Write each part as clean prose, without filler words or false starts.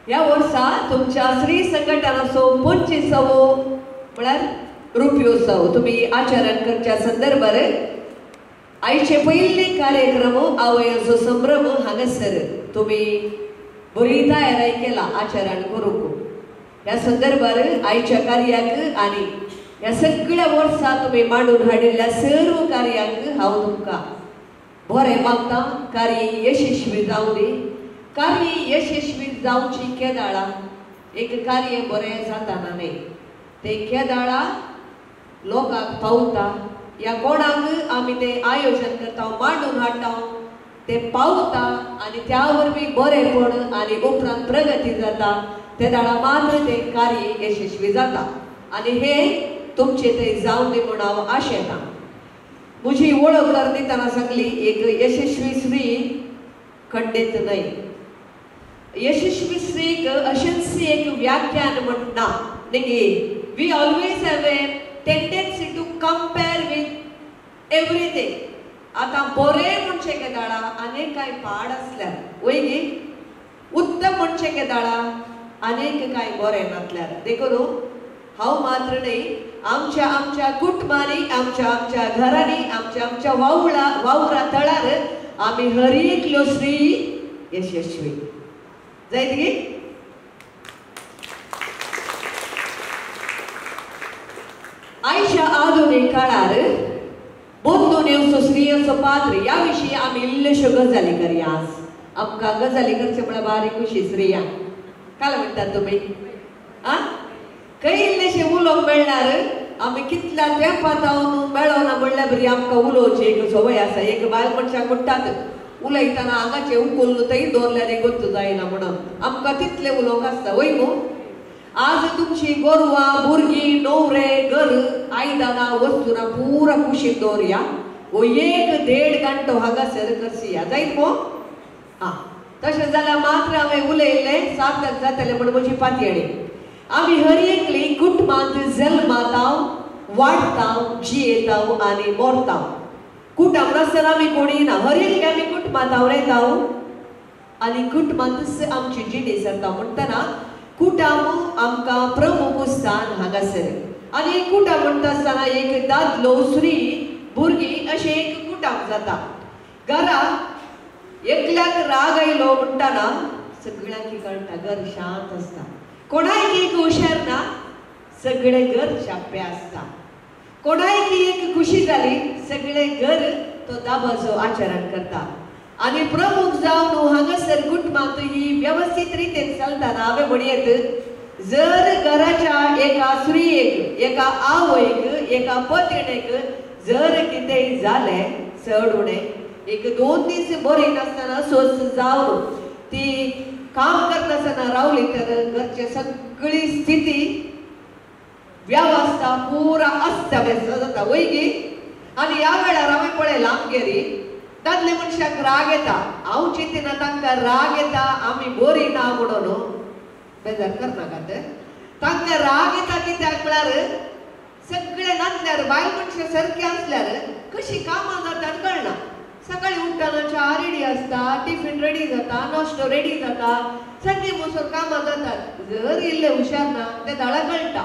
ह्या वर्सा तुमच्या श्री संघटनाचो 25वो म्हळ्यार रुपयोत्सव तुम्ही आचरण करच्या संदर्भात आयचे पयले कार्यक्रम आवयाचो संभ्रम हांगासर तुम्ही बरी तयारी केला आचरण करूंक. ह्या संदर्भात आयच्या कार्याक आणि ह्या सगळ्या वर्सां तुम्ही मांडून हाडिल्ल्या सर्व कार्यांक हांव तुमकां बरें मागता. कार्य यशस्वी जावं दी. कार्य यशस्वी जावची केदाळा एक कार्य बरें जाताना न्ही ते केदाळा लोकांक पावता. या कोणाक आमी ते आयोजन करता मांडून हाडटा ते पावता आणि त्या वरवीं बरेपण आणि उपरांत प्रगती जाता. ते दाडा मात्र ते कार्य यशस्वी जाता आणि हे तुमचे ते जावं दी म्हूण हांव आशेता. म्हजी वळख करतना सांगली एक यशस्वी स्त्री खंडीत न्हय. यशस्वी स्त्रीक अशेंच एक व्याख्यान म्हणना न्ही. We always have a tendency to compare with everything. आता बरें म्हणचे केदाळा अनेक काय पाड असल्यार वयगी उत्तम म्हणचे केदाळा अनेक काय बरें नासल्यार देखून हांव मात्र न्ही आमच्या आमच्या कुटुंबांनी आमच्या आमच्या घरांनी आमच्या आमच्या वावरा तळार आमी हर एकलो स्त्री यशस्वी जायत गे. आयच्या आधुनिक काळार बंदून येवचो स्त्रियांचो पात्र या विशीं आमी इल्ल्योश्यो गजाली करया. आज आमकां गजाली करचे म्हळ्यार बारीक खुशी स्त्रियांक काय म्हणटात तुमी आ खंय इल्लेशे उलोवंक मेळणार. आमी कितल्या तेंपां जावन मेळना म्हणल्यार बरी आमकां उलोवची एक सवय आसा. एक बायल मनशाक म्हणटात उलयतना आंगाचे उखोल थंय दवरल्यार गोंत जायना म्हणून आमकां तितले उलोवंक आसता वय न्हू. आज तुमची गोरवां भुरगीं णवरे घर आयदनां वस्तूना पुरा कुशीक दवरया. वो 1-1.5 घंटो हांगासर करसिया जायत मो. हां तशें जाल्यार मात्र हांवें उलयल्लें सार्थक जातलें म्हण म्हजी पातयणी. आमी हर एकली कुटुंबांत जल्माता वाडटा जियेता आनी मरता. कुटुंब नासतना आमी कोणी ना. हर एक आमी कुटुंबांत रावता आनी कुटुंबांतच आमची जिणी सरता म्हणटना कुटुंब आमकां प्रमुख स्थान हांगासर. आनी कुटुंब म्हणटा आसतना एक दादलो स्त्री भुरगीं अशें एक कुटुंब जाता. घरा एकल्याक राग आयलो म्हणटना सगळ्यांक कळटा घर शांत आसता. कोणाक एक हुशार ना सगळें घर शाप्पे आसता. कोणाक एक खुशी जाली सगळें घर तो दाबाचो आचरण करता. आनी प्रमुख जावन हांगासर कुटुंबांत ही व्यवस्थीत रितीन चलतना हांवें म्हणयत जर घराच्या एका स्त्रियेक एका आवयक एका पत्नीक जर कितेंय जालें चड उणें एक 2 दीस बरी नासतना सोंस जावन ती काम करतासतना रावली तर घरची सगळी स्थिती व्यवस्था पुरा अस्तव्यस्त जाता वयगी. आनी ह्या वेळार हांवें पळयलां आमगेरी दादले मनशाक राग येता. हांव चिंतना तांकां राग येता आमी बरी ना म्हणून बेजार करनाकात. तांकां राग येता कित्याक म्हळ्यार सगळे नासल्यार बायल मनशां सारकी आसल्यार कशी कामां जातात कळना. सकाळी उठताना च्या रेडी आसता टिफीन रेडी जाता नाश्तो रेडी जाता संगे बसून कामां जातात. जर इल्ले हुशार ना ते दाळा कळटा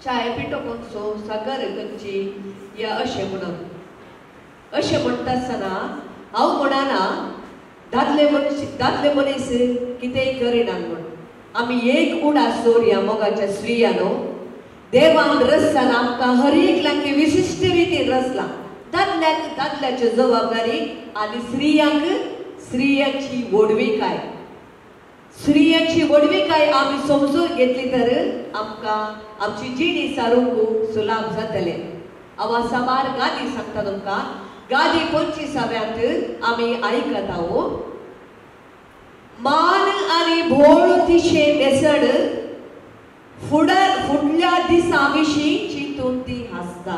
चाय पिठो कोणसो साकर खंयची या अशें म्हणून. अशें म्हणटा आसतना हांव म्हणना दादले मनीस कितेंय करिनात म्हूण. आमी एक उडास दवरया मोगाच्या स्त्रियानो. देवान रचताना आमकां हर एकल्याक विशिश्ट रितीन रचला. दादल्याक दादल्याची जबाबदारी आनी स्त्रियांची वडविकाय. स्त्रियांची वडविकाय आमी समजून घेतली तर आमकां आमची जिणी सारूंक सुलाभ जातलें. हांव साबार गादी सांगता तुमकां. गादी 25व्यांत आमी आयकत आहो. मान आनी भोळ तिशे बेसड फुडल्या दिसां विशीं चिंतून ती हांसता.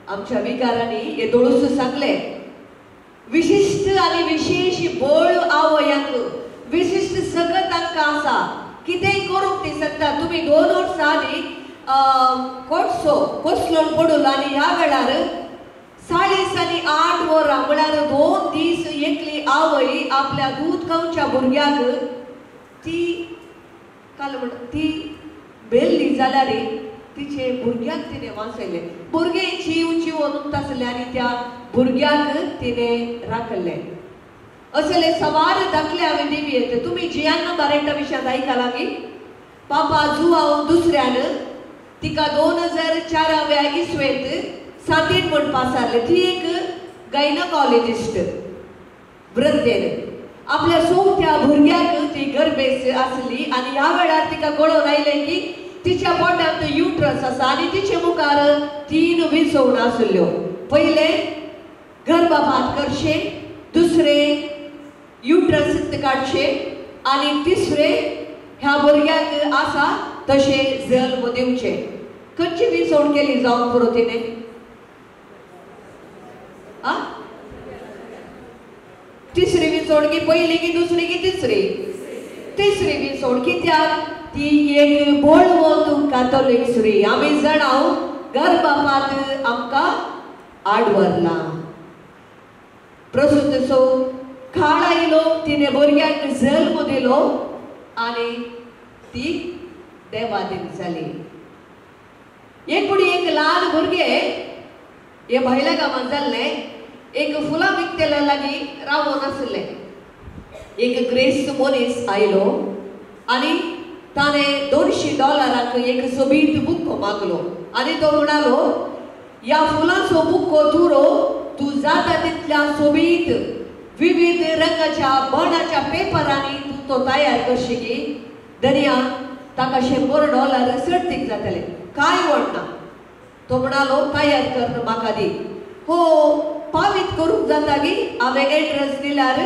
आमच्या विकारांनी हे दोळूस सांगले विशिष्ट आनी विशेष बळ आवयांक विशिष्ट सकत तांकां आसा. कितेंय करूंक ती शकता. तुमी 2 वर्सां आदी कोसलोन पडून आनी ह्या वेळार साली 8 वरां म्हळ्यार 2 दीस एकली आवय आपल्या दूध खावच्या भुरग्याक ती काल ती बेल्ली जाल्यार तिचे भुरग्याक तिने वाचयले. भुरगे चिवून उठतासले आनी त्या भुरग्याक तिने राखले. असले सवार दाखले हांवें देवीयेत. तुमी जियान बारेंटा विशयांत आयकलां की पापा जुआव दुसऱ्यान तिका 2004व्या इसवेंत 7 म्हण पास जाले. ती एक गायनकॉलॉजिस्ट वृद्धेन आपल्या चवथ्या भुरग्याक ती गर्भेस आसली आनी ह्या वेळार तिका कळोन आयलें की तिच्या पोटांत युट्रस आसा आनी तिचे मुखार 3 विसवण आसल्यो. पहिले गर्भपात करचे, दुसरे युट्रस काडचे आनी तिसरे ह्या भुरग्याक आसा तशे जल्म दिवचे. खंयची विसवण केली जावंक पुरो तिने? तिसरी विसवण की पयली की दुसरी की तिसरी? तिसरी विसवण. कित्याक ती एक बोळवंत कॅथोलिक स्त्री. आमी जाणाव गर्भपात आमकां आडवरला. प्रसूतीचो काळ आयलो, तिने भुरग्याक जल्म दिलो आनी ती देवादीन जाली. एक ल्हान भुरगे हे भायल्या गांवांत जाल्ले एक फुलां विकतेल्या लागीं रावून आसले. एक ग्रेस्त मनीस आयलो आनी ताणें $200 एक सोबीत बुक्को मागलो आनी तो म्हणालो ह्या फुलांचो बुक्को तुरो तूं जाता तितल्या सोबीत विविध रंगाच्या बर्णाच्या पेपरांनी तूं तो तयार करशीकी दर्या ताका $100 सर्तीक जातले. काय म्हणना तो म्हणालो तयार कर म्हाका दी. हो पावीत करूंक जाता की हांवें एड्रेस दिल्यार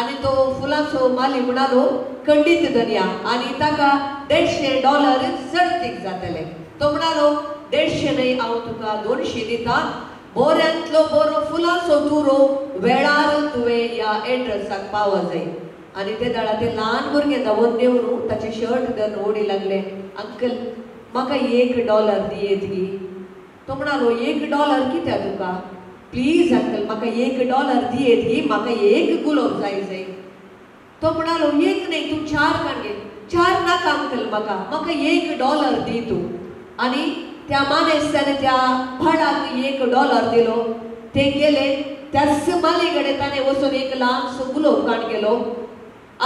आनी तो फुलांचो माली म्हणालो खंडीत दर्या आनी ताका $150 सर्तीक जातले. तो म्हणालो 150 न्हय हांव तुका 200 दिता. बऱ्यांतलो बरो फुलांचो तुरो वेळार तुवें ह्या एड्रेसाक पावो जाय. आनी ते दाडा ते ल्हान भुरगे धांवून देवन ताचे शर्ट धरून ओडी लागले अंकल म्हाका $1 दियेत गी. तो म्हणालो $1 कित्याक तुका? प्लीज अंकल म्हाका $1 दियेत गी, म्हाका एक गुलाब जाय. तो म्हणालो एक न्हय तूं 4 काडगे. 4 नाका अंकल म्हाका $1 दी तूं. आनी त्या मानेस्ताने त्या भाडाक $1 दिलो. ते गेले त्याच मालीकडे ताणें वचून एक ल्हानसो गुलाब काड गेलो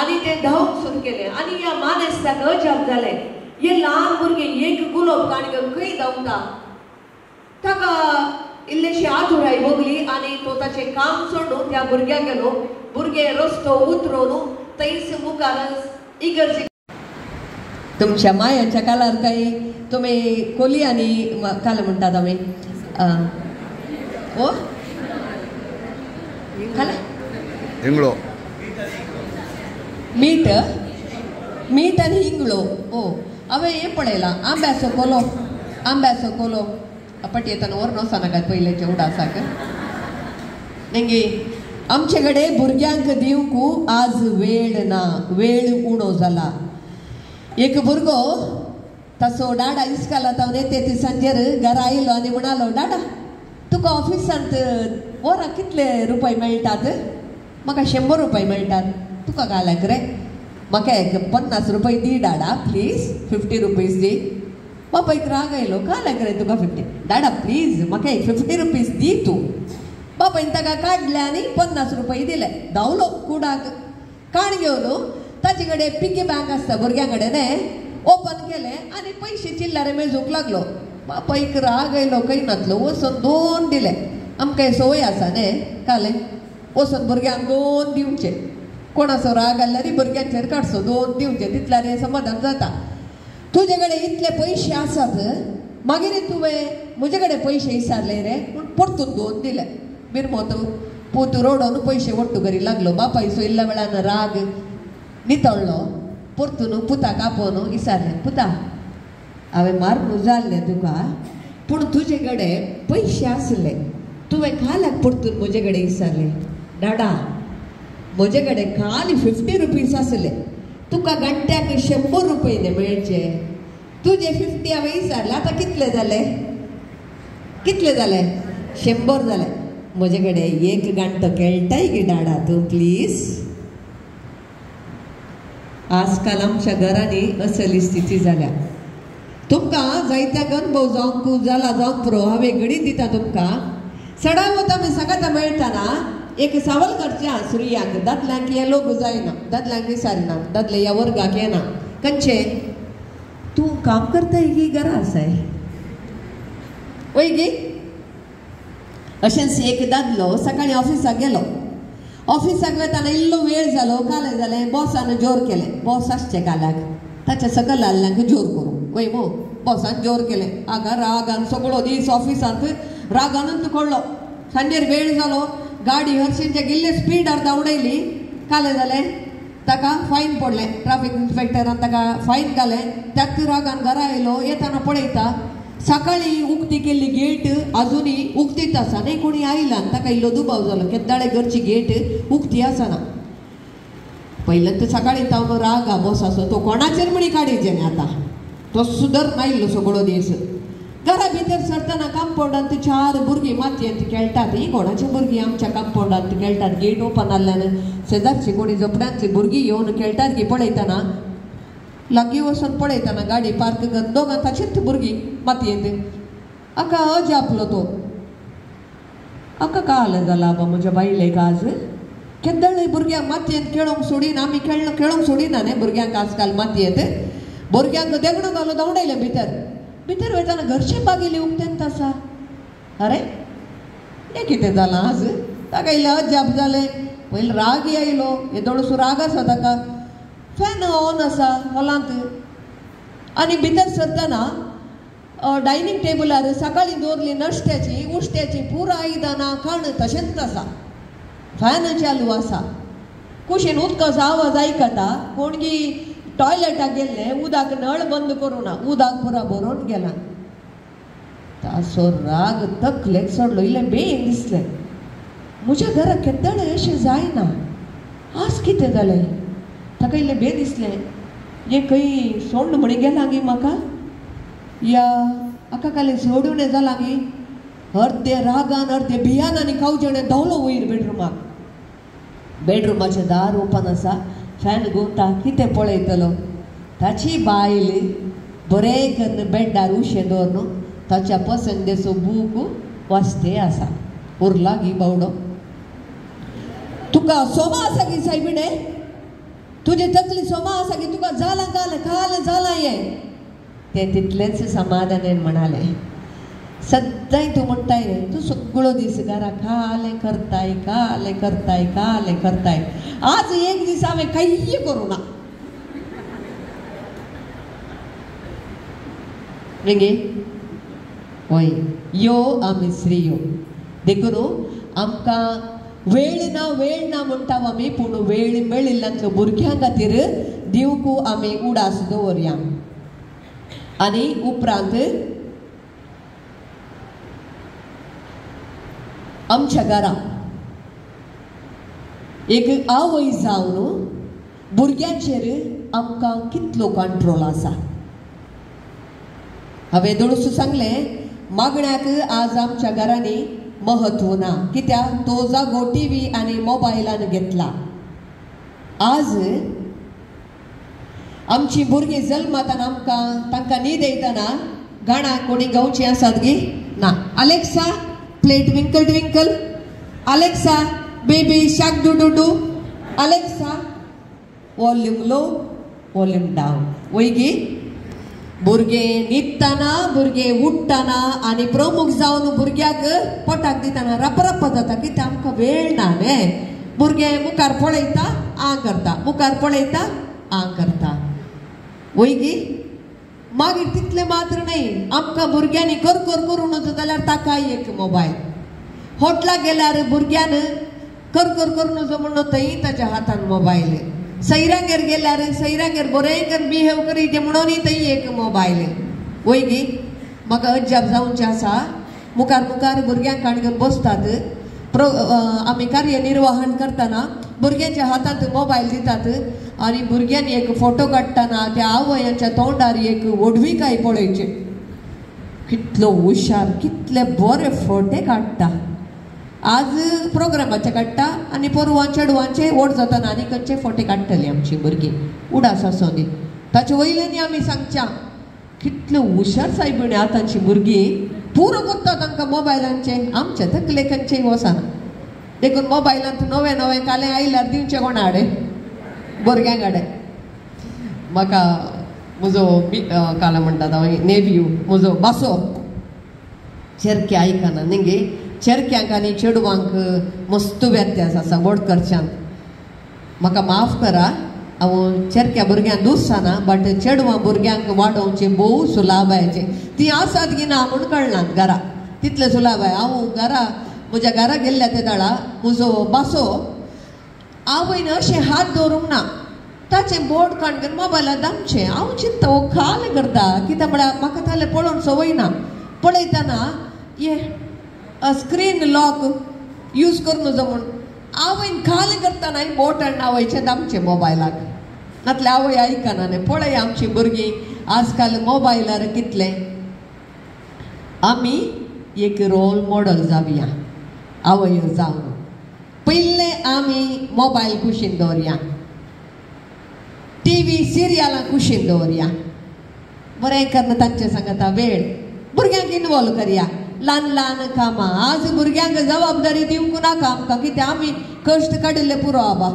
आनी ते धांवूंक सुरू केले. आनी ह्या मानेस्ताक अजाप जालें हे ल्हान भुरगे एक गुलाब काड घेवन खंय धांवता. ताका इल्लेशी आतुराय भोगली आनी तो ताचें काम सोडून त्या भुरग्याक गेलो. भुरगे रस्तो उतरून थंयच मुखार इगर्जे. तुमच्या मायाच्या कालार काही तुम्ही कोली आनी काल म्हणटात आमी ओ इंगळो मीठ आनी इंगळो. ओ हांवें हें पळयलां आंब्याचो कोलो पटी येताना व्हरून वचनाकात पयलेच्या उडासाक. नेंगे आमचे कडेन भुरग्यांक दिवंक आज वेळ ना, वेळ उणो जाला. एक भुरगो ताचो डाडा इस्कालात हांव ते सांजेर घरा आयलो आनी म्हणालो डाडा तुका ऑफिसांत वरां कितले रुपय मेळटात? म्हाका $100 मेळटात. तुका घालक रे? म्हाका एक $50 दी डाडा प्लीज. $50 दी. बापायक राग आयलो घालक रे तुका 50. डाडा प्लीज म्हाका एक $50 दी तूं. बापायन ताका काडले आनी $50 दिले. धांवलो कुडाक काण घेवन ताचे कडेन पिगी बँक आसता भुरग्यां कडेन ओपन केले आनी पयशे चिल्लारे मेजूंक लागलो. बापायक राग आयलो खंय नातलो वचून 2 दिले. आमकां सवय आसा न्ही काले वचून भुरग्यांक 2 दिवचे. कोणाचो राग आयल्यार भुरग्यांचेर काडचो 2 दिवचे तितल्यार हें समाधान जाता. तुजे कडेन इतले पयशे आसात मागीर तुवें म्हजे कडेन पयशे विचारले रे पूण परतून 2 दिले. बिरमोत पूत रोडोन पयशे वट्टू करी लागलो. बापायचो इल्ल्या वेळान राग नितळ्ळो. परतून पुताक आपोवन विचारलें पुता हांवें मारून जाल्लें तुका पूण तुजे कडेन पयशे आसले तुवें काल्याक परतून म्हजे कडेन विचारलें? डाडा म्हजे कडेन खाली $50 आसले. तुका घंट्याक $100 मेळचे. तुजे 50 हांवें विचारले. आतां कितले जाले? 100 जाले. म्हजे कडेन एक घंटो खेळटाय की डाडा तूं प्लीज. आजकाल आमच्या घरांनी असली स्थिती जाल्या. तुमकां जायत्या अनुभव जावंक जाला जावंक पुरो हांव वेगळी दिता तुमकां. सडा वता मी सांगाता मेळटाना एक सवाल करचें स्त्रियांक. दादल्यांक हे लोक जायना, दादल्यांक विचारिना, दादले ह्या वर्गाक येना. खंयचे तूं काम करताय की घरा आसाय वय गे. अशेंच एक दादलो सकाळी ऑफिसाक गेलो. ऑफिसाक वेताना इल्लो वेळ जालो, काले जालें बॉसान जोर केलें. बॉस आसचे काल्याक ताच्या सकयल आल्ल्यांक जोर करूं वय मो. बॉसान जोर केलें. हांगा रागान सगळो दीस ऑफिसांत रागानूच पडलो. सांजेर वेळ जालो, गाडी हरशींचे गिल्ले स्पीडार धांवडयली. काले जालें ताका फायन पडलें. ट्राफीक इन्स्पेक्टरान ताका फायन घालें. त्याच रागान घरा येयलो. येताना पळयता सकाळी उक्ती केल्ली गेट अजुनी उक्तीच आसा. न्ही कोणी आयला ताका इल्लो दुबाव जालो. केद्दाळे घरची गेट उक्ती आसना. पयलें तर सकाळी तावलो राग हा बॉसाचो. तो कोणाचेर म्हणी काडीचे न्ही आतां. तो सुदर नायल्लो सगळो दीस. घरा भितर सरतना कंपाउंडांत 4 भुरगीं मातयेंत खेळटात. ही कोणाची भुरगीं आमच्या कंपाउंडांत खेळटात. गेट ओपन जाल्ल्यान शेजारची कोणी झोपड्यांतली भुरगीं येवन खेळटात की पळयतना लागीं वचून पळयतना गाडी पार्क करून दोगां ताचीच भुरगीं मातयेंत. हाका अजापलो तो. हाका काल जाला बा म्हज्या बायलेक आज. केद्दाळे भुरग्यांक मातयेंत खेळोंक सोडिना. आमी खेळोंक सोडिना न्ही भुरग्यांक आजकाल मातयेंत. भुरग्यांक देगणो घालो धांवडयले भितर वयताना घरचे बागिली उक्तेंत आसा. अरे हें कितें जालां आज. ताका इल्लें अजाप जालें. पयलीं राग येयलो. येदोळसो राग आसा ताका. फॅन ऑन आसा हॉलांत. आनी भितर सरतना डायनींग टेबलार सकाळी दवरली नश्त्याची उश्ट्याची पुराय दाना खाण तशेंच आसा. फॅन चालू आसा. कुशीन उदकाचो आवाज आयकता. कोणगी टॉयलेटाक गेल्ले उदक नळ बंद करूं ना. उदक पुरा भरून गेला. ताचो राग तकलेक चडलो. इल्लें बेगीन दिसलें म्हज्या घरा केद्दाळे अशें जायना. आज कितें जालें. ताका इल्लें बे दिसलें हे खंय सोंड म्हणी गेला गे म्हाका. या हाका काली सोडून जाला गे. अर्दे रागान अर्दे भियान आनी कावजणे धांवलो वयर बेडरुमाक. बेडरुमाचें दार ओपन आसा. फॅन घुंवता. कितें पळयतलो. ताची बायल बरें करून बेड्डार उशें दवरून ताच्या पसंदेचो बूक वाचते आसा. उरला गी बावडो. तुका सोमा आसा गी सायबिडे. तुजे तकली सोमा आसा की तुका जाला काल जाला ये. ते तितलेंच समाधानान म्हणालें. सदांय तूं म्हणटाय तूं सगळो दीस घरा कालें करताय. आज एक दीस हांवें कांय करूं ना. वेगे होय यो आमी स्त्रियो देखून आमकां वेळ ना म्हणटा आमी. पूण वेळ मेळिल्ल्यांक भुरग्यां खातीर दिवंक आमी उडास दवरया. आनी उपरांत आमच्या घरा एक आवय जावन भुरग्यांचेर आमकां कितलो कंट्रोल आसा. हांवें दोळसू सांगलें मागण्याक आज आमच्या घरांनी महत्व ना. कित्याक तो जागो टीव्ही आनी मोबायलान घेतला. आज आमची भुरगीं जल्मातना आमकां तांकां न्हीद येताना गाणां कोणी गावचीं आसात गी ना. Alexa play twinkle twinkle. Alexa baby shark doo doo doo. Alexa volume low volume down. वय गी भुरगे न्हिदताना भुरगे उठताना आनी प्रमुख जावन भुरग्याक पोटाक दिताना रपरप जाता. कित्याक आमकां वेळ ना न्ही. भुरगे मुखार पळयता आ करता, मुखार पळयता आ करता. वय गी मागीर तितलें मात्र न्ही. आमकां भुरग्यांनी कर करून वचत जाल्यार ताका एक मोबायल. हॉटलाक गेल्यार भुरग्यान कर करून वचो म्हणून थंय ताच्या हातान मोबायल. सैरांगेर गेल्यार सैरांगेर बरें करून बिहेव करीत म्हणून थंय एक मोबायल. वय गी म्हाका अजाप जावचें आसा. मुखार भुरग्यांक काडून बसतात. आमी कार्यनिर्वहन करतना भुरग्यांच्या हातांत मोबायल दितात आनी भुरग्यांनी एक फोटो काडटना त्या आवयांच्या तोंडार एक वडवीकाय पळयचे. कितलो हुशार कितले बरे फोटे काडटा. आज प्रोग्रामाचे काडटा आनी पोरवां चेडवांचे ओड जातना आनी खंयचे फोटे काडटलीं आमचीं भुरगीं उडास आसोनी ताचे वयल्यानी आमी सांगच्या कितल्यो हुशार सायबिणी आतांची भुरगीं पुरो कोत्ता तांकां मोबायलांचे आमचे तकले खंयचेय वचना देखून मोबायलांत नवें नवें कालें आयल्यार दिवचें कोणा कडेन भुरग्यां कडेन म्हाका म्हजो काला म्हणटात हांव नेव्यू म्हजो बासो चेरके आयकना न्ही चेरक्यांक आनी चेडवांक मस्त व्यत्यास आसा बोडकरच्यान म्हाका माफ करा हांव चेरक्या भुरग्यांक दुसना बट चेडवां भुरग्यांक वाडोवचें भोव सुलाभायचें ती आसात की ना म्हूण कळनात घरा तितलें सुलाभाय हांव घरा म्हज्या घरा गेल्ल्या ते दाळा म्हजो बासो आवयन अशें हात दवरूंक ना ताचें बोर्ड काडून मोबायलार दामचें हांव चिंत्ता हो खाल करता कित्याक म्हळ्यार म्हाका ताले पळोवन संवय ना पळयतना ये स्क्रीन लॉक यूज कर नजो म्हूण आवयन खाल करतना बोट आनी आवयचें दामचें मोबायलाक नातले आवय आयकना न्ही पळय आमचीं भुरगीं आजकाल मोबायलार कितलें आमी एक रोल मॉडल जावया आवयो जावन पयलें आमी मोबायल कुशीन दवरया टीव्ही सिरियलां कुशीन दवरया बरें करना तांचे सांगता वेळ भुरग्यांक इनवॉल्व करया ल्हान ल्हान कामां आज भुरग्यांक जबाबदारी दिवंक नाका आमकां कित्याक आमी कश्ट काडिल्ले पुरो आबा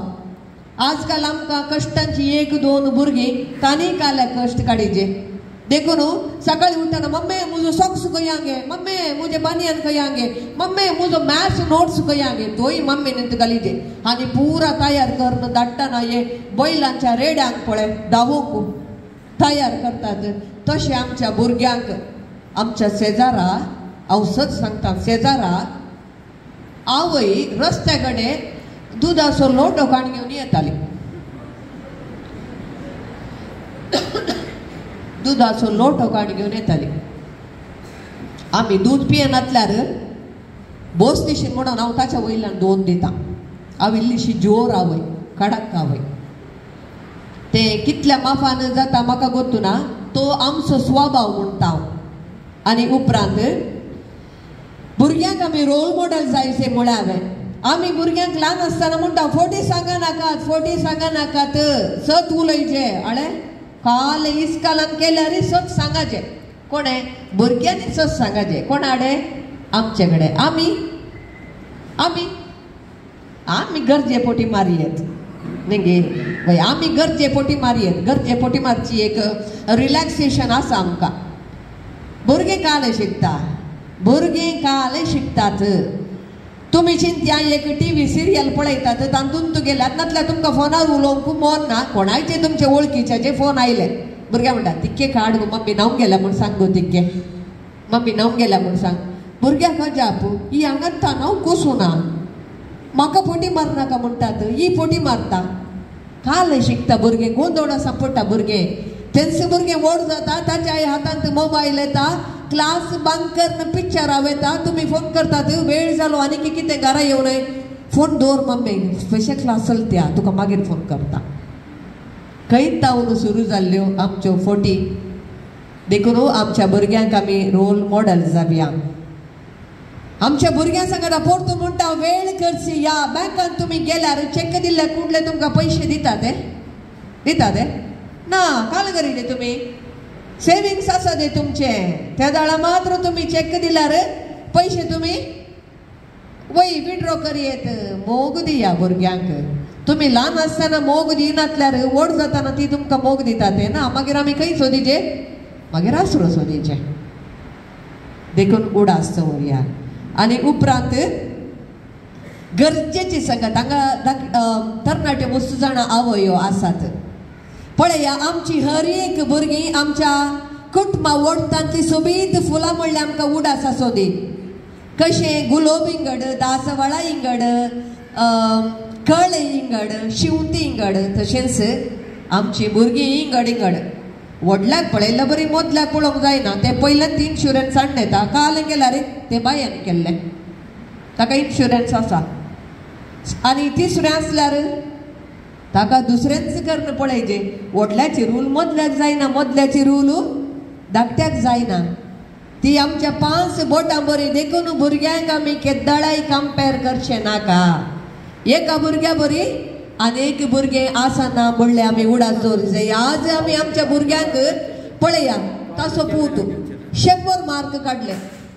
आजकाल आमकां कश्टांची 1-2 भुरगीं तांणी काल्या कश्ट काडीचे देखून सकाळी उठताना मम्मी मुजो सॉक्स खंयांगे मम्मी मुजे बनियन खंयांगे मम्मी मुजो मॅथ्स नोट्स खंयांगे तोय मम्मी निंत घालीजे आनी पुरा तयार करून धाडटाना हे बैलांच्या रेड्यांक पळय धावोंक तयार करतात तशें आमच्या भुरग्यांक आमच्या शेजारा हांव सच सांगता शेजारा आवय रस्त्या कडेन दुदाचो लोटो काडून घेवन येताली दुदाचो लोटो काडून घेवन येताली आमी दूध पियनातल्यार बोस दिशीन म्हणून हांव ताच्या वयल्यान 2 दिता हांव इल्लीशी जोर आवय कडक आवय ते कितल्या माफान जाता म्हाका गोतू ना तो आमचो स्वभाव म्हणटा हांव आनी उपरांत भुरग्यांक आमी रोल मॉडल जायचे म्हळ्यार हांवें आमी भुरग्यांक ल्हान आसतना म्हणटा फोटी सांगा नाकात सत उलयचे अळे काल इस्कालान केल्यार सत सांगाचे कोणे भुरग्यांनी सत सांगाचे कोणाडे आमचे कडेन आमी आमी आमी गरजे पोटी मारयेत न्ही गे आमी गरजे पोटी मारयेत गरजे पोटी मारची एक रिलॅक्सेशन आसा आमकां भुरगे काल शिकतात तुमी चिंत्या एक टीव्ही सिरियल पळयतात तातूंत तुगेल्यात नातल्यार तुमकां फोनार उलोवंक मन ना कोणायचे तुमचे वळखीचे फोन आयले भुरग्यां म्हणटा तिक्के काड गो मम्मी नांव गेल्या म्हूण सांग गो तिक्के मम्मी नांव गेल्या म्हूण सांग भुरग्याक जाप ही हांगात नांव कोसू ना म्हाका फोटी मारनाका म्हणटात ही फोटी मारता काल शिकता भुरगे गोंदोळ सांपडटा भुरगे तेंचे भुरगे व्हड जाता ताच्या हातांत मोबायल येता क्लास बंक करून पिक्चरां वयता तुमी फोन करतात वेळ जालो आनी कितें घरा येवनय फोन दवर मम्मी स्पेशल क्लास चलत्या तुका मागीर फोन करता खंयत जावन सुरू जाल्ल्यो आमच्यो फोटी देखून आमच्या भुरग्यांक आमी रोल मॉडल जावया आमच्या भुरग्यांक सांगता परतून म्हणटा वेळ करची या बँकान तुमी गेल्यार चेक दिल्ले कुंडले तुमकां पयशे दितात ना काल करिले तुमी सेविंग्स आसा ते तुमचे त्या दाळा मात्र तुमी चेक दिल्यार पयशे तुमी वय विड्रॉ करयेत मोग दिया भुरग्यांक तुमी ल्हान आसतना मोग दिनातल्यार व्हड जातना ती तुमकां मोग दिता ते ना मागीर आमी खंय सोदीचे मागीर आसरो सोदीचे देखून उडास दवरया आनी उपरांत गरजेची सांगात हांगा तरणाट्यो 20 जाणां आवयो आसात पळया आमची हर एक भुरगीं आमच्या कुटुंबा ओडटांतली सोबीत फुलां म्हणल्यार आमकां उडास आसोदी कशें गुलोब इंगड दासवाळा इंगड कळे इंगड शिवती इंगड तशेंच आमची भुरगीं इंगड व्हडल्याक पळयल्यार बरी मदल्याक पळोवंक जायना ते पयल्यान ती इन्शुरन्स हाडून येता काल केल्यार ते बायांनी केल्ले ताका इन्शुरन्स आसा आनी तिसरें आसल्यार ताका दुसऱ्यांच करून पळयचे व्हडल्याची रूल मदल्याक जायना मदल्याची रूल धाकट्याक जायना ती आमच्या 5 बोटां बरी देखून भुरग्यांक आमी केद्दाळाय कंपेर करचे नाका. एका भुरग्या बरी आनी एक भुरगे आसना म्हणले आमी उडास दवरूंक जाय. आज आमी आमच्या भुरग्यांक पळया तासो पूत 100 मार्क काडले.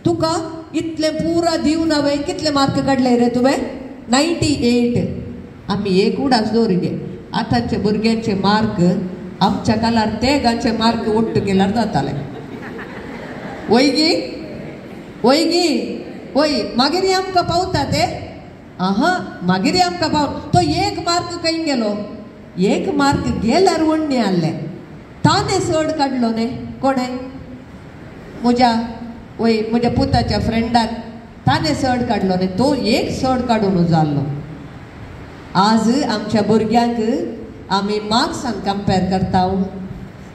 तुका इतले पुरा दिवन हांवें कितले मार्क काडले रे तुवें? 98. आमी एक उडास दवरिले. आतांचे भुरग्यांचे मार्क आमच्या कालार तेगांचे मार्क ओट्ट केल्यार जाताले. वय मागीर आमकां पावता ते मागीर आमकां पाव तो 1 मार्क खंय गेलो? 1 मार्क गेल्यार वण्णी आहले. ताणे चड काडलो न्ही कोणे? म्हज्या पुताच्या फ्रेंडान ताणे चड काडलो न्ही. तो 1 चड काडून जाल्लो. आज आमच्या भुरग्यांक आमी मार्क्सान कंपेर करता,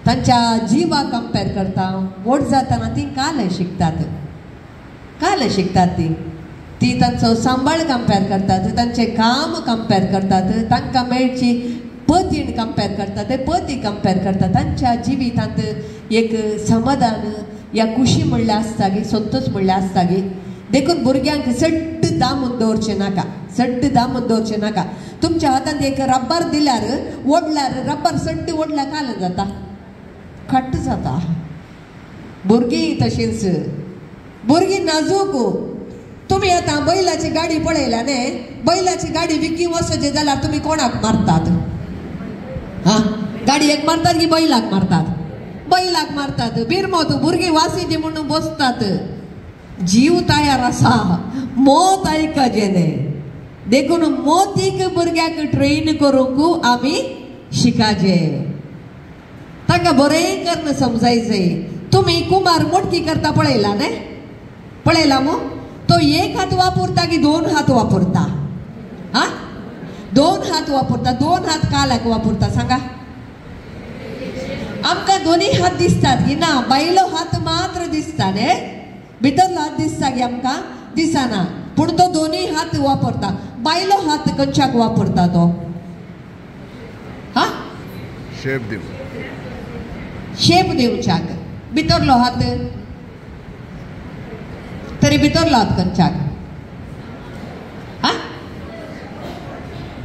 तांच्या जिवा कंपेर करता. व्हड जाताना ती काले शिकतात ती तांचो सांबाळ कंपेर करतात, तांचे काम कंपेर करतात, तांकां मेळची पतीन कंपेर करतात, पती कंपेर करतात. तांच्या जिवितांत एक समाधान या खुशी म्हणले आसता गे, संतोष म्हणले आसता गे. देखून भुरग्यांक सट्ट दामून दवरचे नाका. तुमच्या हातांत एक रब्बर दिल्यार ओडल्यार रब्बर सट्ट ओडल्या काल जाता, खट्ट जाता. भुरगीं तशींच, भुरगीं नाजूक. तुम्ही आता बैलाची गाडी पळयल्या न्ही, बैलाची गाडी विकी वचचे जाल्यार तुम्ही कोणाक मारतात? गाडयेक मारतात की बैलाक मारतात? बैलाक मारतात. बिरमोत भुरगीं वासिची म्हणून बसतात. जीव तयार आसा, मोत आयकचे न्ही. देखून मोतीक भुरग्याक ट्रेन करूंक आमी शिकाचे, ताका बरें करून समजायचें. तुम्ही कुमार मोडकी करता पळयला न्ही? पळयला मो? तो 1 हात वापरता की 2 हात वापरता? 2 हात वापरता. 2 हात कालाक वापरता सांगा? आमकां दोन्ही हात दिसतात की ना? बायलो हात मात्र दिसता न्ही, भितरलो हात दिसता की आमकां दिसना. पूण तो दोन्ही हात वापरता. बायलो हात खंयच्याक वापरता तो? शेप दिवच्याक. भितरलो हात तरी भितरलो हात खंयच्याक?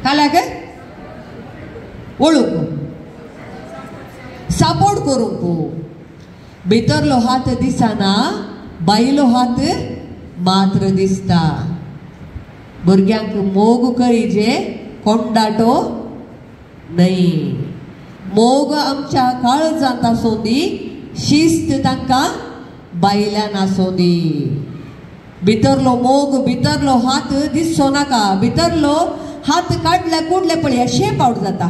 काल्याक वळूंक, सपोर्ट करूंक. भितरलो हात दिसना, बायलो हात मात्र दिसता. भुरग्यांक मोग करीजे, कोंडाटो न्हय. मोग आमच्या काळजांत आसूं दी, शिस्त तांकां बायल्यान आसूं दी. भितरलो मोग, भितरलो हात दिसचो नाका. भितरलो हात काडल्या कुडले पळया शेप आउट जाता.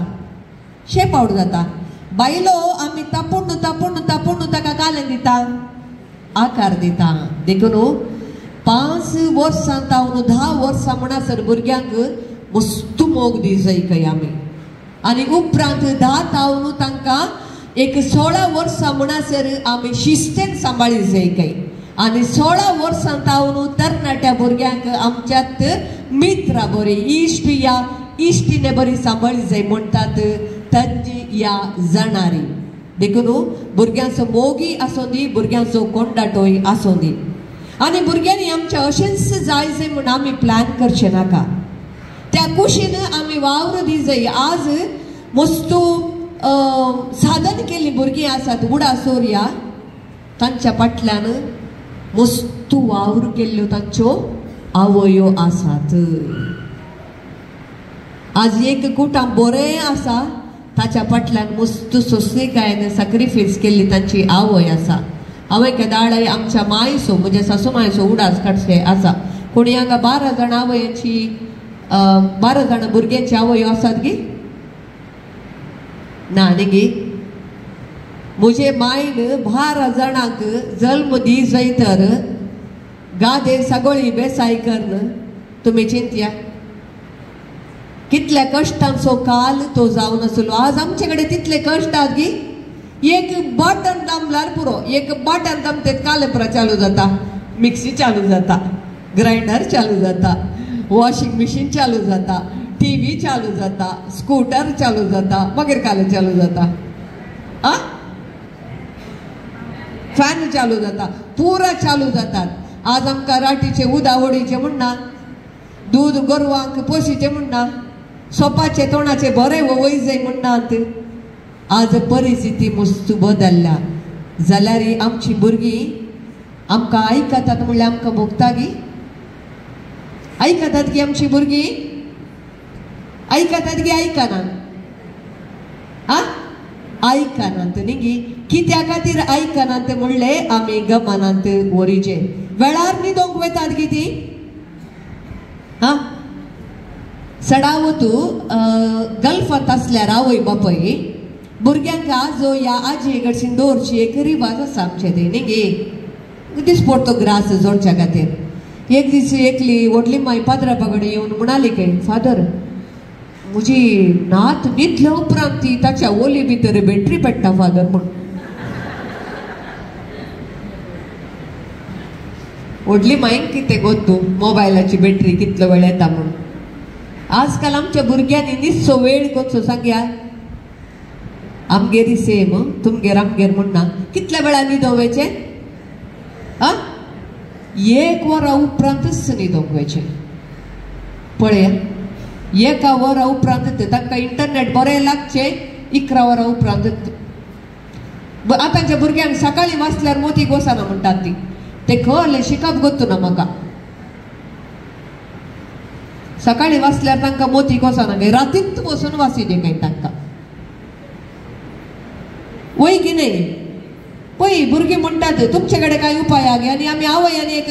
बायलो आमी तापून ताका कालें दिता, आकार दिता. देखून 5 वर्सां तावन 10 वर्सां म्हणसर भुरग्यांक मस्त मोग दी जाय खंय आमी. आनी उपरांत 10 तावन तांकां एक 16 वर्सां म्हणसर आमी शिस्तेन सांबाळी जाय खंय. आनी 16 वर्सां तावन तरणाट्या भुरग्यांक आमच्यात मित्रां बरी, इश्ट या इश्टीने बरी सांबाळी जाय म्हणटात तांची या जाणारी. देखून भुरग्यांचो मोगी आसूं दी, भुरग्यांचो कोंडाटोय आसूं दी. आनी भुरग्यांनी आमच्या अशेंच जायचे म्हूण आमी प्लॅन करचे नाका. त्या कुशीन आमी वावर दी जाय. आज मस्तू साधन केल्ली भुरगीं आसात उडासोर या, तांच्या फाटल्यान मस्तू वावर केल्ल्यो तांच्यो आवयो आसात. आज एक कुटां बरें आसा, ताच्या फाटल्यान मस्त सोसणीकायेन सॅक्रिफायस केल्ली तांची आवय आसा. हांवें केदाळे आमच्या मायसो, म्हणजे सासू मायसो उडास काडचे आसा. कोणी हांगा 12 जाण आवयांची 12 जाण भुरग्यांची आवयो आसात गी? ना न्ही गी. म्हजे मायन 12 जाणांक जल्म दी जाय तर गादे सगळी बेसाय करन. तुमी चिंतया कितल्या कश्टांचो काल तो जावन आसलो. आज आमचे कडेन तितले कश्ट आहात गी. एक बटन दामल्यार पुरो, एक बटन दामतेत कालेपरा चालू जाता, मिक्सी चालू जाता, ग्राइंडर चालू जाता, वॉशिंग मशीन चालू जाता, टीव्ही चालू जाता, स्कूटर चालू जाता, मागीर काले चालू जाता, फॅन चालू जाता पुरा चालू जातात. आज आमकां राटीचे उदावडीचे म्हणना, दूध गोरवांक पोशीचे म्हणना, सोपाचे तोंडाचे बरे वैजय म्हणनात. आज परिस्थिती मस्त बदलल्या जाल्यार आमची भुरगीं आमकां आयकतात म्हणल्यार आमकां भोगता गी आयकतात की आमची भुरगीं आयकतात की आयकनात आयकनात न्ही गी. कित्या खातीर आयकनात म्हणले आमी गमनांत वरीचे वेळार न्हिदोंक वेतात गी ती. सडावतू गल्फांत आसल्यार आवय बापय भुरग्यांक आजो या आजी कडच्यान दवरची एक रिवाज आसा आमचे ते न्ही गे. दिसपडतो ग्रास जोडच्या खातीर. एक दीस एकली व्हडली माय पाद्रापा कडेन येवन म्हणाली काय, फादर म्हजी नात न्हिदल्या उपरांत ती ताच्या ओली भितर बॅटरी पेट्टा फादर म्हण. व्हडली मायक कितें गोतू मोबायलाची बॅटरी कितलो वेळ येता म्हण. आजकाल आमच्या भुरग्यांनी निस्सो वेळ कसो सांगया. आमगेरी सेम तुमगेर आमगेर म्हणना. कितल्या वेळा न्हिदोवचे? 1 वरा उपरांतच न्हिदोंक वयचे. पळया 1 वरा उपरांत तांकां इंटरनेट बरें लागचे 11 वरा उपरांत. आतांच्या भुरग्यांक सकाळी वाचल्यार मोती गोसाना म्हणटात ती. ते खले शिकप गोतू ना म्हाका. सकाळी वाचल्यार तांकां मोती गोसाना काय रातींत बसून वाचिजे काय तांकां वय की नाही. पळय भुरगीं म्हणटात तुमचे कडेन काय उपाय आगे आनी आमी आवय आनी एक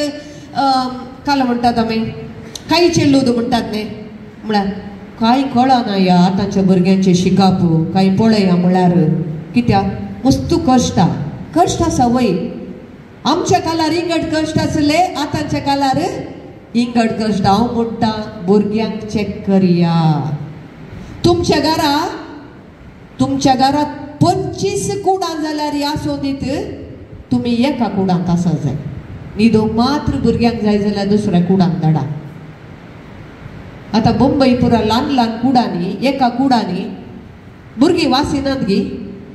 काला म्हणटात आमी कांयचे लूद म्हणटात न्ही. म्हळ्यार कांय कळना या आतांच्या भुरग्यांचे शिकप. कांय पळया म्हळ्यार कित्याक मस्त कश्ट आसा वय. आमच्या काळार इंगड कश्ट आसले, आतांच्या काळार इंगड कश्ट. हांव म्हणटा भुरग्यांक चॅक करया. तुमच्या घरात 25 कुडां जाल्यार आसो दीत तुमी एका कुडांत आसा जाय. न्हिदोंक मात्र भुरग्यांक जाय जाल्यार दुसऱ्या कुडांत धाडा. आतां बंबई पुरा ल्हान कुडांनी एका कुडांनी भुरगीं वासिनात गी.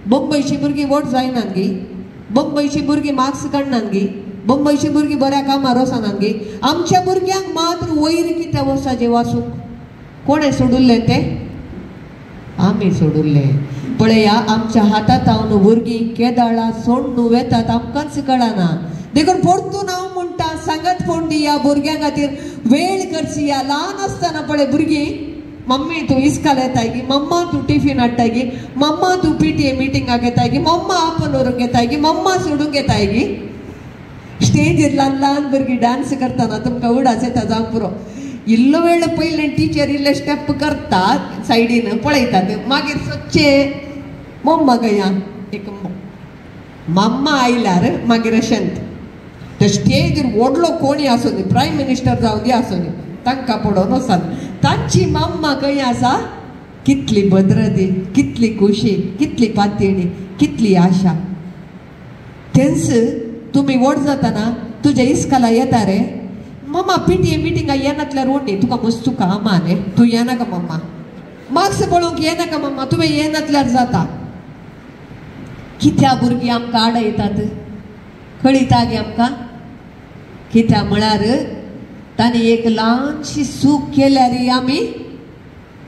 बंबईची भुरगीं वट जायनात गी. बंबईची भुरगीं मार्क्स काडनात गी. बंबईची भुरगीं बऱ्या कामार वचनात गी. आमच्या भुरग्यांक मात्र वयर कितें वसाचे वाचूंक कोणें सोडुल्लें ते? आमी सोडुल्लें. पळया आमच्या हातात हांव भुरगीं केदाळा सोडून वेतात आमकांच कळना. देखून परतून हांव म्हणटा सांगत फोन दिया भुरग्यां खातीर वेळ करची या. ल्हान आसतना पळय भुरगीं मम्मी तूं इस्काल येताय गी, मम्मा तूं टिफीन हाडटाय गी, मम्मा तूं PTA मिटिंगाक येताय गी, मम्मा आपन व्हरूंक येताय गी, मम्मा सोडूंक येताय गी. स्टेजीर ल्हान भुरगीं डान्स करतना तुमकां उडास येता जावं पुरो. इल्लो वेळ पयले टिचर इल्ले स्टेप करतात सायडीन पळयतात. मागीर सच्चे मम्मा गया एक मम्मा आयल्यार मागीर अशेंत ते स्टेजीर व्हडलो कोणी आसूं दी प्रायम मिनिस्टर जावं दी आसूं दी तांकां पडोवन वसात. तांची मम्मा खंय आसा? कितली भद्रदी, कितली खुशी, कितली पातळी, कितली आशा. तेंच तुमी व्हड जातना तुज्या इस्काला येता रे मम्मा PTA मिटिंगा येनातल्यार ओडणी तुका मस्त कामा न्ही. तूं येनाका मम्मा. मार्क्स पळोवंक येनाका मम्मा. तुवें येनातल्यार जाता. कित्या भुरगीं आमकां आडयतात कळिता गे आमकां. कित्या म्हळ्यार तांणी एक ल्हानशी चूक केल्यार आमी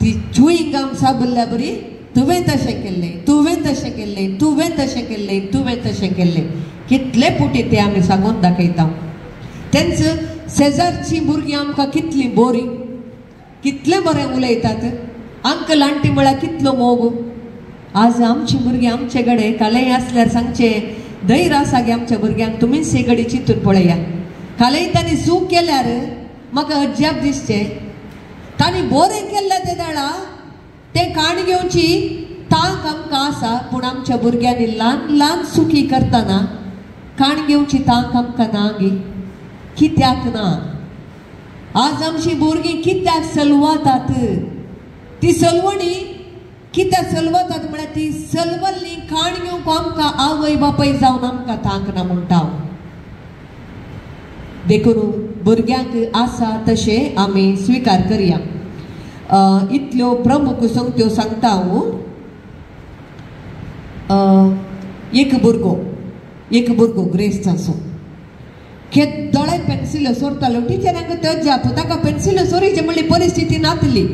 ती चुईंग गम साबल्ल्या बरी तुवें तशें केल्लें, तुवें तशें केल्लें, तुवें तशें केल्लें, तुवें तशें केल्लें. कितले पुटी ते आमी सांगून दाखयता. तेंच शेजारची भुरगीं आमकां कितलीं बरीं, कितलें बरें उलयतात. अंकल आंटी म्हळ्यार कितलो मोग. आज आमची भुरगीं आमचे कडेन कालय आसल्यार सांगचे धैर्य आसा गे आमच्या भुरग्यांक. तुमीच हे घडी चिंतून पळया. कालय तांणी चूक केल्यार म्हाका अजाप दिसचें तांणी बरें केल्लें ते दाडा ते काण घेवची तांक आमकां आसा. पूण आमच्या भुरग्यांनी ल्हान चुकी करतना काण घेवची तांक आमकां ना गे. कित्याक ना? आज आमची भुरगीं कित्याक सलवातात? ती सलवणी कित्याक सलवतात म्हळ्यार ती सलवल्ली काण घेवंक आमकां आवय बापाय जावन आमकां तांक ना म्हणटा. देखून भुरग्यांक आसा तशें आमी स्विकार करया. इतल्यो प्रमुख संगत्यो सांगता हांव. एक भुरगो एक भुरगो ग्रेस आसो केद्दळे पेन्सिल्यो सोरतालो टिचरांक तज्जाप ताका पेन्सिल्यो सोरीचे म्हणली परिस्थिती नातली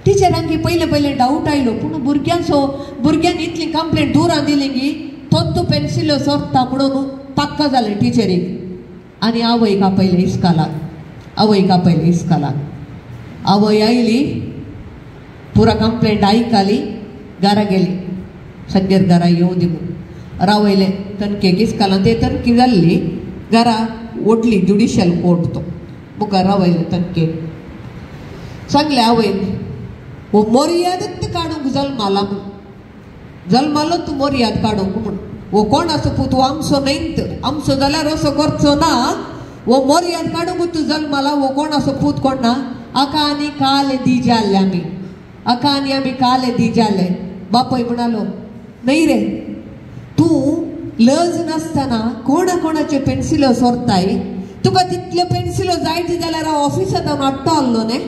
टिचरांक पयले डाऊट आयलो पूण भुरग्यांनी इतली कंप्लेंट दुरां दिली की तो पेन्सिल्यो सोरता म्हणून पक्का जालें टिचरीक आनी आवयक आपयलें इस्कालाक आवय आयली पुरा कंप्लेंट आयकली घरा गेली सद्यर घरा येवं दी म्हणून रावयलें तनकेक इस्कालां ते तनकी जाल्ली घरा ओडली ज्युडिशियल कोर्ट तो मुखार रावयलें तनकेक सांगलें आवयन वो मर्यादत काडूंक जल्मालो तूं मर्याद काडूंक म्हूण वो कोण असो पूत आमचो न्हयत आमचो जाल्यार असो करचो ना वो मर्याद काडूंक तूं जल्माला वो कोण असो पूत कोण ना आका आनी काल दी जाले बापय म्हणालो नाही रे तूं लज नासतना कोणाचे पेन्सिल्यो सोरताय तुका तितल्यो पेन्सिल्यो जायत जाल्यार हांव ऑफिसांत हाडटो आसलो न्ही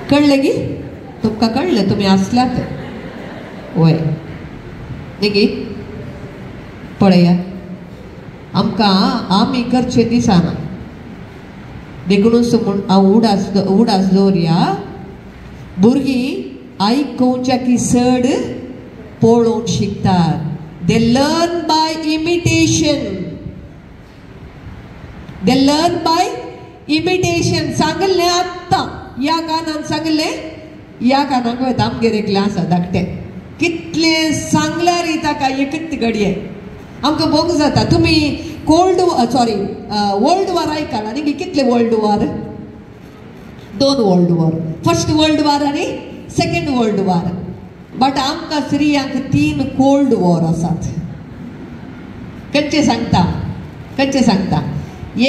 कळलें की तुमकां कळलें तुमी आसल्यात वय न्ही पळया आमकां आमी करचें दिसना देखूनच म्हूण हांव उडास दवरया भुरगीं आयकुच्या की चड पळोवन शिकतात दे लर्न बाय इमिटेशन सांगलें आत्तां या कानान सांगलें या कानाक वयता आमगेर एकलें आसा धाकटें कितलें सांगल्यार ताका एकच घडये आमकां भोग जाता तुमी वर्ल्ड वॉर आयकला न्ही कितले world war 2 world war first world war आनी सेकंड वर्ल्ड वॉर बट आमकां स्त्रियांक 3 कोल्ड वॉर आसात खंयचे सांगता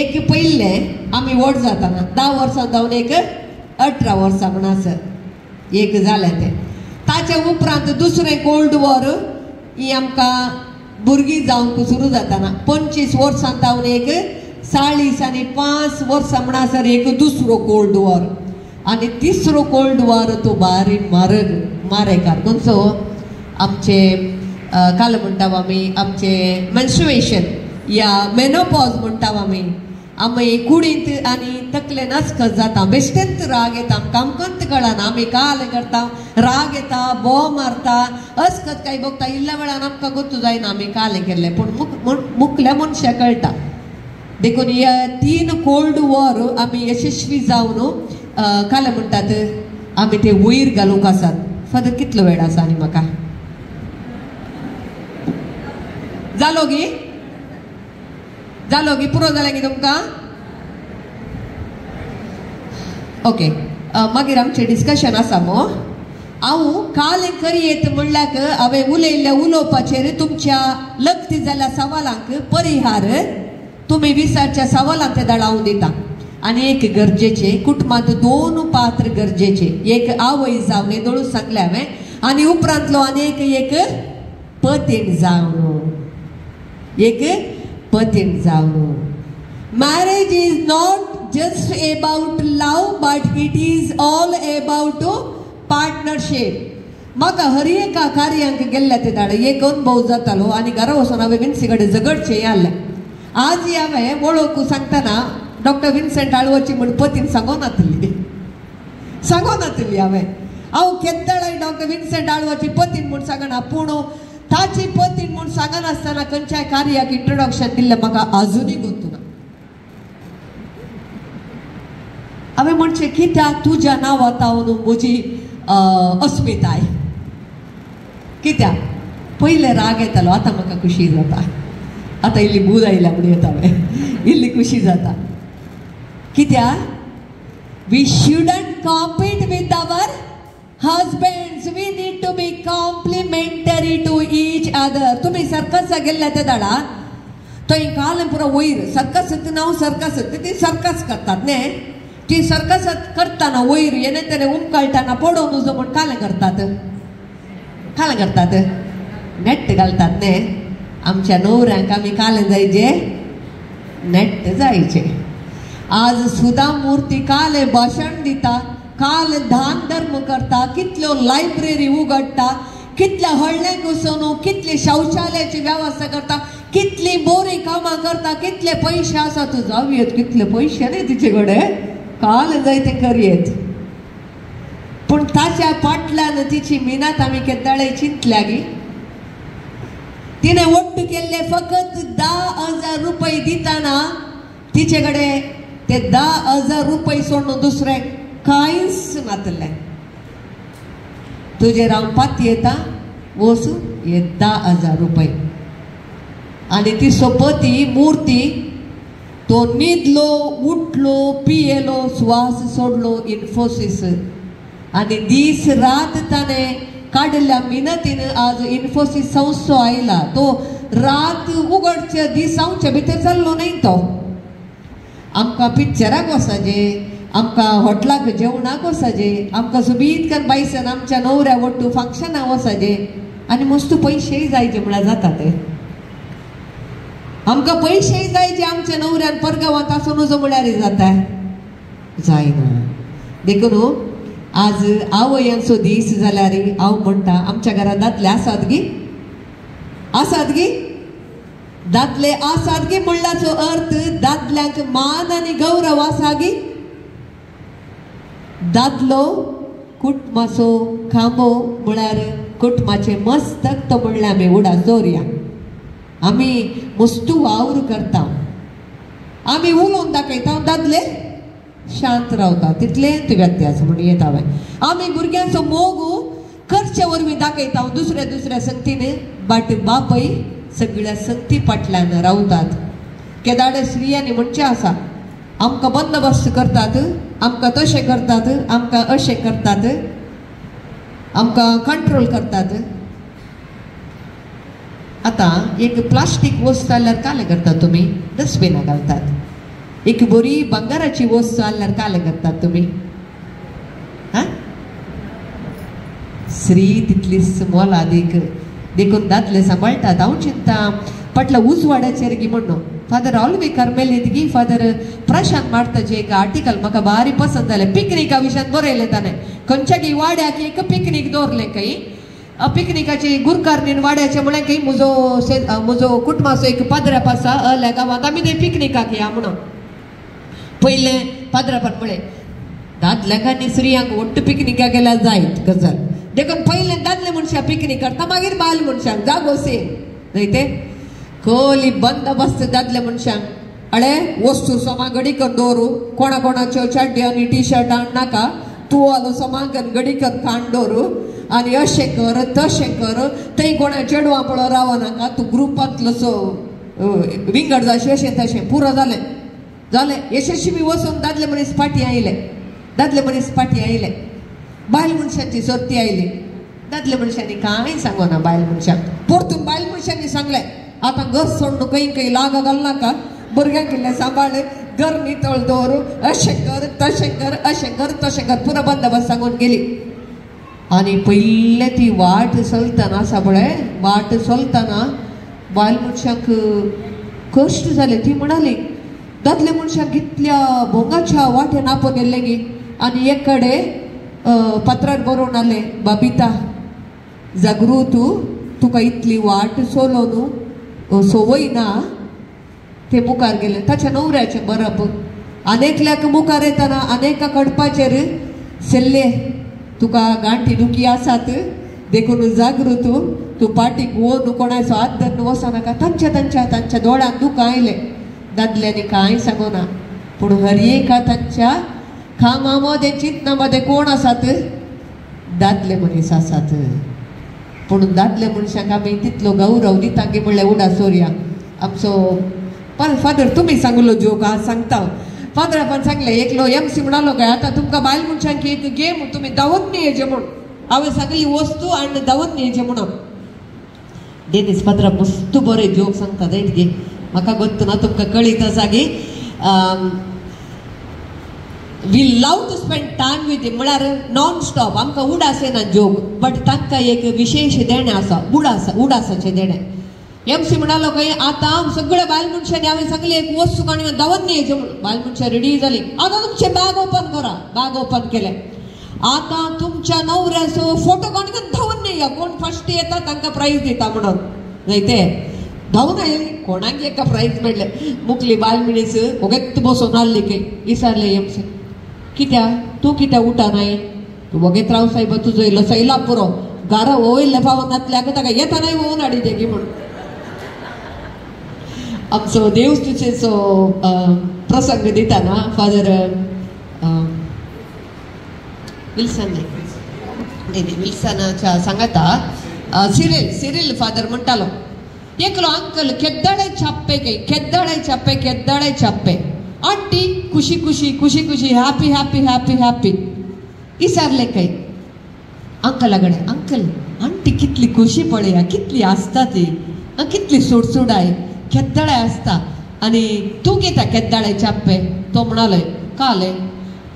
एक पयले आमी व्हड जाताना 10 वर्सां जावन एक 18 वर्सां म्हण आसत एक जालें तें ताचे उपरांत दुसरें कोल्ड वॉर ही आमकां भुरगीं जावंक सुरू जाताना 25 वर्सां जावन एक 40 आनी 5 वर्सां म्हणसर एक दुसरो कोल्ड वॉर आनी तिसरो कोल्ड वॉर तो बारी मारेकार खंयचो आमचे काल म्हणटा आमी आमचे मेन्स्ट्रुएशन या मेनोपॉज म्हणटा आमी कुडींत आनी तकले नसकत जाता बेश्टेंत राग येता आमकांत कळना आमी काल करता राग येता बोव मारता असकत काही बघता इल्ल्या वेळान आमकां गोतू जायना आमी काल केल्ले पूण मुखल्या मनशा कळटा देखून ह्या 3 कोल्ड वॉर आमी यशस्वी जावन काल म्हणटात आमी ते वयर घालूंक आसात फादर कितलो वेळ आसा आनी म्हाका जालो गी पुरो जालें गी तुमकां ओके मागीर आमचें डिस्कशन आसा मो हांव काल करियेत म्हणल्याक हांवें उलयल्ल्या उलोवपाचेर तुमच्या लग्ती जाल्ल्या सवालांक परिहार तुमी विचारच्या सवालांक ते धाडावन दिता आनी एक गरजेचे कुटुंबांत 2 पात्र गरजेचे एक आवय जावन येदोळूच सांगलें हांवें आनी उपरांतलो आनीक एक पतीण जावन marriage is not just about love but it is all about partnership म्हाका हर एका कार्यांक गेल्ले ते धाडे एक अनुभव जातालो आनी घरा वचून हांवें विन्सी कडेन झगडचें जाल्लें आज हांवें वळख सांगतना डॉक्टर विन्सेंट आळवची म्हूण पतीन सांगो नातली हांव केद्दाळ डॉक्टर विन्सेंट आळवची पतीन म्हूण सांगना पूण ताची पतीन म्हूण सांगनासतना खंयच्याय कार्याक इंट्रोडक्शन दिल्लें म्हाका आजुनूय गोतूना हांवें म्हणचें कित्याक तुज्या नांवांतावन म्हजी अस्मिताय कित्याक पयले राग येतालो आतां म्हाका खुशी जाता आतां इल्ली बूद आयल्या म्हणून येता हांवें इल्ली खुशी जाता कित्याक we shouldn't compete with our husbands we need to be complementary to each other तुम्ही सर्कस गेल्ले ते धाडा तो काल पुरो वयर सर्कस नांव सर्कस ती सर्कस करतात न्ही ती सर्कस करतना वयर येणे तेणे उमकळटाना पडोवन उजो म्हूण काले करतात नेट घालतात न्ही आमच्या न्हवऱ्यांक आमी काले जायचे नेट जायचे आज सुधा मूर्ती काले भाशण दिता काल दान धर्म करता कितल्यो लायब्ररी उगडटा कितल्या हळण्यांक वचून कितले शौचालयाची व्यवस्था करता, कितली बोरी कामां करता, कितले पैसे आसा. तू जाऊयेत कितले पैसे न्ही तिचे कडेन, काल जाय ते करयेत. पूण ताच्या फाटल्यान तिची मिनात आमी केदाळे चिंतल्या गी. तिने वट्ट केल्ले फकत 10,000 रुपये दिताना तिचे कडेन ते 10,000 रुपये सोडून दुसरें कांयच नातलें. तुजेर हांव पाती येता वचू हे 10,000 रुपये. आनी ती सोपती मुर्ती तो न्हिदलो, उठलो, पियेलो, श्वास सोडलो इन्फोसिस. आनी दीस रात ताणें काडल्या मिनतीन आज इन्फोसिस संस्थो आयला. तो रात उगडचे दीस जावचे भितर जाल्लो न्ही. तो आमकां पिक्चराक वचचे, आमकां हॉटेलाक जेवणाक वचचे, आमकां सोबीतकान बायसान आमच्या न्हवऱ्या वट्टू फंक्शनाक वचचे. आनी मस्त पयशेय जायचे म्हळ्यार जाता ते. आमकां पयशेय जायचे आमच्या न्हवऱ्यान परगांवांत आसून उजो म्हळ्यार जाता जायना. देखून आज आवयांचो दीस जाल्यार हांव म्हणटा आमच्या घरांत दादले आसात गी, आसात गी, दादले आसात गी म्हणल्याचो अर्थ दादल्यांक मान आनी गौरव आसा गी. दादलो कुटुंबाचो खांबो म्हळ्यार कुटुंबाचे मस्तक तो म्हणल्यार आमी उडास दवरया. आमी मस्तू वावर करता, आमी उलोवन दाखयता, दादले शांत रावता. तितलेंच व्यत्यास म्हणून येता. आमी भुरग्यांचो मोग करचे वरवीं दाखयता दुसऱ्या दुसऱ्या संगतीन, बट बापय सगळ्या संगती फाटल्यान रावतात. केदाडे स्त्रियांनी म्हणचे आसा आमकां बंदोबस्त करतात, आमकां तशें करतात, आमकां अशें करतात, आमकां कंट्रोल करतात. आतां एक प्लास्टीक वस्त जाल्यार काले करतात तुमी, डस्टबिनाक घालतात. एक बरी बंगाराची वस्त जाल्यार काले करतात तुमी. स्त्री तितलीच मोलादीक. देखून दादले सांबाळटात. हांव चिंता फाटल्या उजवाड्याचेर गी म्हणून फादर ऑल्वे कार्मेलीत गी फादर प्रशांत मार्ताचे एक आर्टिकल म्हाका भारी पसंद जालें. पिकनिका विशयान बरयलें ताणें. खंयच्या गी वाड्याक एक पिकनीक दवरलें काही. पिकनिकाची गुरकारनीन वाड्याचे म्हळ्यार काही म्हजो कुटुंबाचो एक पाद्रप आसा अल्या गांवांत, आमी थंय पिकनिकाक या म्हणून. पयलें पाद्रपान म्हळें दादल्यांक आनी स्त्रियांक वट्ट पिकनिकाक गेल्यार जायत गजाल. देखून पयलें दादले मनशां पिकनीक करता, मागीर बायल मनशांक जागो सेम न्हय ते. खोली बंदोबस्त दादले मनशांक. अळे वस्तू सोमा गडी करून दवरू, कोणा कोणाच्यो चड्ड्यो आनी टी शर्ट हाड नाका, तुवालो सोमांकन गडी करून काण दवरू आनी अशें कर तशें कर. थंय कोणा चेडवां पळोवन राव नाका, तूं ग्रुपांतलो सो विंगड जाय अशें तशें. पुरो जालें जालें. यशस्वी वचून दादले मनीस फाटी आयले, दादले मनीस फाटी आयले. बायल मनशांची सर्ती आयली. दादले मनशांनी कांय सांगना बायल मनशांक. परतून बायल मनशांनी सांगलें आतां घर सोडून खंय लागा घाल नाका, भुरग्यांक इल्लें सांबाळ, घर नितळ दवर, अशें कर तशें कर, अशें कर तशें कर, पुरो बंदोबस्त सांगून गेली. आनी पयलें ती वाट चलतना आसा पळय, वाट चलतना बायल मनशांक कश्ट जाले. ती म्हणाली दादले मनशांक इतल्या भोंगाच्या वाटेन आपोवन येयल्ले गी. आनी एक कडेन पत्रार बरोवन आले बाबिता जागृत तुका इतली वाट चलोवन सवय ना. ते मुखार गेले. ताच्या न्हवऱ्याचें बरप. अनेकल्याक मुखार येतना अनेका कडपाचेर सेल्ले तुका गांठी दुखी आसात, देखून जागृत तूं पाटीक वोन कोणाचो हात धरून वचनाका. तांच्या दोळ्यांत दुख आयलें. दादल्यांनी कांय सांगना. पूण हर एका तांच्या खामा मध्ये चिंतना मध्ये कोण आसात? दादले मनीस आसात. पूण दादले मनशांक आमी तितलो गौरव दिता की म्हणल्यार उडास दवरया. आमचो फादर तुमी सांगलो जोक आज सांगता. फादर आपण सांगले एकलो MC म्हणालो काय आता तुमकां बायल मनशांक एक गेम तुमी दावत न्हेजे म्हूण. हांवें सांगली वस्तू आनी दावत न्हेजे म्हणून. डेनिस फादर मस्त बरे जोक सांगता दैट गे. म्हाका गोत्तू ना तुमकां कळीत आसा गे. We love to spend time with him म्हळ्यार नॉन स्टॉप आमकां उडास येना जोक. बट तांकां एक विशेष देणें आसा उडासाचें देणें. MC म्हणालो काय आता सगळ्या बायल मनशांनी हांवें सांगलें एक वस्तू आनी दावत न्हेजे म्हणून. बायल मनशां रेडी जाली. आतां तुमचें बॅग ओपन करा. बॅग ओपन केलें. आता तुमच्या नवऱ्याचो फोटो काडून धांवन नाही या कोण फर्स्ट येता तांकां प्राइज दिता म्हणून नाही ते धांवन आयली कोणाक एका प्राइज मेळ्ळें मुखली बायल मनीस वगेत बसून आसली की विचारले एमसे कित्या तूं कित्या उठा नाही तूं वगेत राव साहेब तुजो येयलो सैला पुरो घरा वयल्या पावनातल्याक ताका येता नाही वोवन हाडी तेगी म्हणून आमचो देवस्तुचेचो प्रसंग दिताना फादर विल्सन नाही विल्सनाच्या सांगाता सिरिल फादर म्हणटालो एकलो अंकल केद्दाळे छाप्पे आंटी खुशी खुशी खुशी खुशी हॅपी हॅपी हॅपी हॅपी विचारले काही अंकलाकडे अंकल आंटी कितली खुशी पळया कितली आसता ती कितली सुडसुडाय केद्दाळे आसता आणि तू घेता केद्दाळे छाप्पे तो म्हणाले काले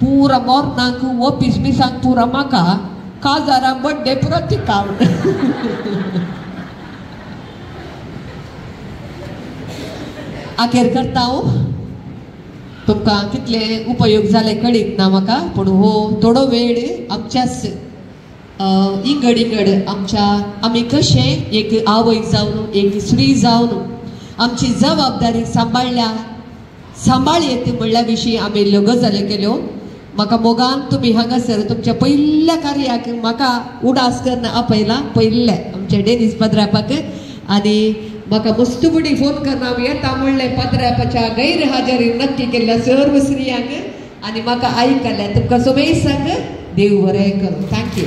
पुरा मोर्नाक ऑफिस बिसांक पुरा म्हाका काजारा बड्डे पुरो तिका आखेर करता हांव तुमकां कितले उपयोग जाले कळीत ना म्हाका पूण हो थोडो वेळ आमच्याच इंगड आमच्या आमी कशें एक आवय जावन एक स्त्री जावन आमची जबाबदारी सांबाळ येते म्हणल्या विशीं आमी इल्ल्यो गजाली केल्यो म्हाका मोगान तुमी हांगासर तुमच्या पयल्या कार्याक म्हाका उडास करना आपयला पयल्या आमच्या डेनीस पद्रापाक आनी म्हाका मस्तुबडी फोन करना हांव येता म्हणलें पद्रापाच्या गैरहाजरी नक्की केल्ल्या सर्व स्त्रियांक आनी म्हाका आयकल्या तुमकां सगळें सांग देव बरें करूं थँक्यू